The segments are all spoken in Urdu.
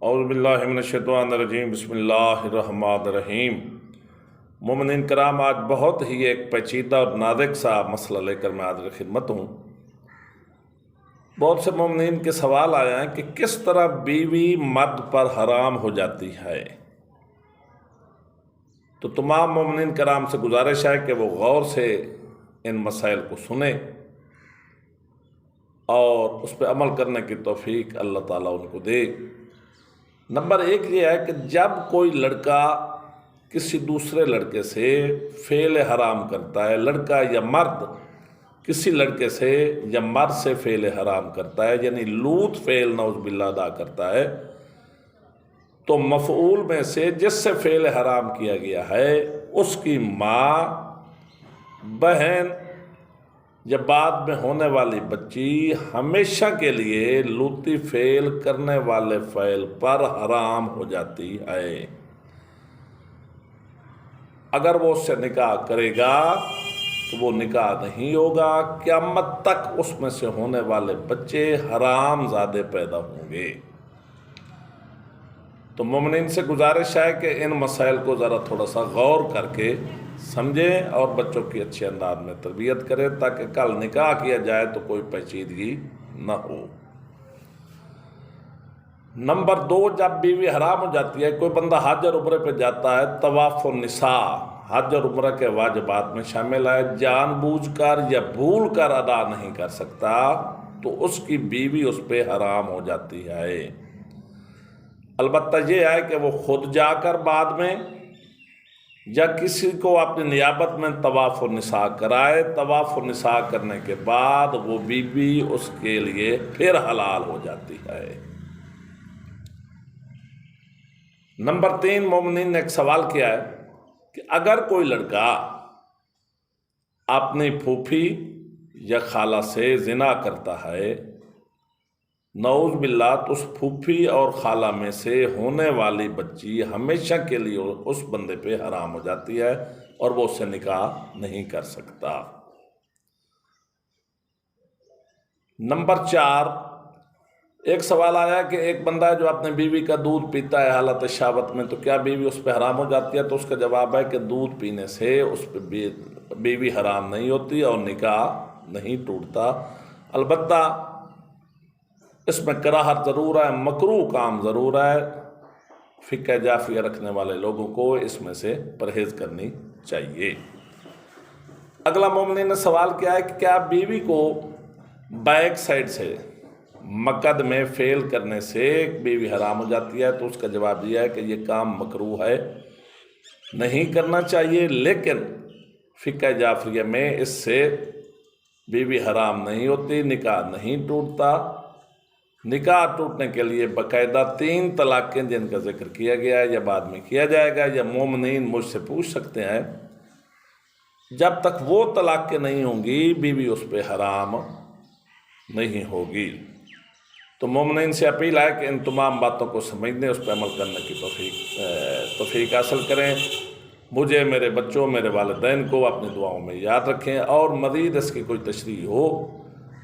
اعوذ باللہ من الشیطان الرجیم، بسم اللہ الرحمن الرحیم۔ مومنین کرام، آج بہت ہی ایک پیچیدہ اور نازک سا مسئلہ لے کر میں حاضر خدمت ہوں۔ بہت سے مومنین کے سوال آیا ہیں کہ کس طرح بیوی مرد پر حرام ہو جاتی ہے۔ تو تمام مومنین کرام سے گزارش ہے کہ وہ غور سے ان مسائل کو سنیں اور اس پہ عمل کرنے کی توفیق اللہ تعالیٰ ان کو دے۔ نمبر 1 یہ ہے کہ جب کوئی لڑکا کسی دوسرے لڑکے سے فعل حرام کرتا ہے، لڑکا یا مرد کسی لڑکے سے یا مرد سے فعل حرام کرتا ہے، یعنی لوط فعل نعوذ باللہ ادا کرتا ہے، تو مفعول میں سے جس سے فعل حرام کیا گیا ہے اس کی ماں، بہن یا بعد میں ہونے والی بچی ہمیشہ کے لیے لوطی فعل کرنے والے فعل پر حرام ہو جاتی ہے۔ اگر وہ اس سے نکاح کرے گا تو وہ نکاح نہیں ہوگا، قیامت تک اس میں سے ہونے والے بچے حرام زادے پیدا ہوں گے۔ تو مومنین سے گزارش ہے کہ ان مسائل کو ذرا تھوڑا سا غور کر کے سمجھیں اور بچوں کی اچھے انداز میں تربیت کریں تاکہ کل نکاح کیا جائے تو کوئی پیچیدگی نہ ہو۔ نمبر 2، جب بیوی حرام ہو جاتی ہے، کوئی بندہ حج اور عمرے پہ جاتا ہے، طواف النساء حج اور عمرہ کے واجبات میں شامل ہے، جان بوجھ کر یا بھول کر ادا نہیں کر سکتا تو اس کی بیوی اس پہ حرام ہو جاتی ہے۔ البتہ یہ ہے کہ وہ خود جا کر بعد میں یا کسی کو اپنی نیابت میں طواف النساء کرائے، طواف النساء کرنے کے بعد وہ بیوی اس کے لیے پھر حلال ہو جاتی ہے۔ نمبر 3، مومنین نے ایک سوال کیا ہے کہ اگر کوئی لڑکا اپنی پھوپھی یا خالہ سے زنا کرتا ہے، نعوذ باللہ، تو اس پھوپھی اور خالہ میں سے ہونے والی بچی ہمیشہ کے لیے اس بندے پہ حرام ہو جاتی ہے اور وہ اس سے نکاح نہیں کر سکتا۔ نمبر 4، ایک سوال آیا کہ ایک بندہ جو اپنے بیوی کا دودھ پیتا ہے حالت شہوت میں، تو کیا بیوی اس پہ حرام ہو جاتی ہے؟ تو اس کا جواب ہے کہ دودھ پینے سے اس پہ بیوی حرام نہیں ہوتی اور نکاح نہیں ٹوٹتا۔ البتہ اس میں کراہت ضرور ہے، مکروہ کام ضرور ہے، فقہ جعفریہ رکھنے والے لوگوں کو اس میں سے پرہیز کرنی چاہیے۔ اگلا مومنین نے سوال کیا ہے کہ کیا بیوی کو بیک سائڈ سے مقد میں فعل کرنے سے بیوی حرام ہو جاتی ہے؟ تو اس کا جواب یہ ہے کہ یہ کام مکروہ ہے، نہیں کرنا چاہیے، لیکن فقہ جعفریہ میں اس سے بیوی حرام نہیں ہوتی، نکاح نہیں ٹوٹتا۔ نکاح ٹوٹنے کے لیے باقاعدہ 3 طلاقیں جن کا ذکر کیا گیا ہے یا بعد میں کیا جائے گا، یا مومنین مجھ سے پوچھ سکتے ہیں، جب تک وہ طلاقیں نہیں ہوں گی بیوی اس پہ حرام نہیں ہوگی۔ تو مومنین سے اپیل ہے کہ ان تمام باتوں کو سمجھنے، اس پہ عمل کرنے کی توفیق حاصل کریں۔ مجھے، میرے بچوں، میرے والدین کو اپنی دعاؤں میں یاد رکھیں، اور مزید اس کی کوئی تشریح ہو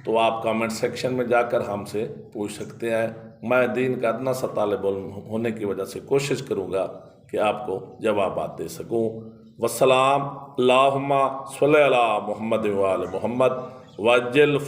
تو آپ کامنٹ سیکشن میں جا کر ہم سے پوچھ سکتے ہیں۔ میں دین کا ادنا سا طالب علم ہونے کی وجہ سے کوشش کروں گا کہ آپ کو جوابات دے سکوں۔ والسلام، اللہم صلی علی محمد وآل محمد وعجل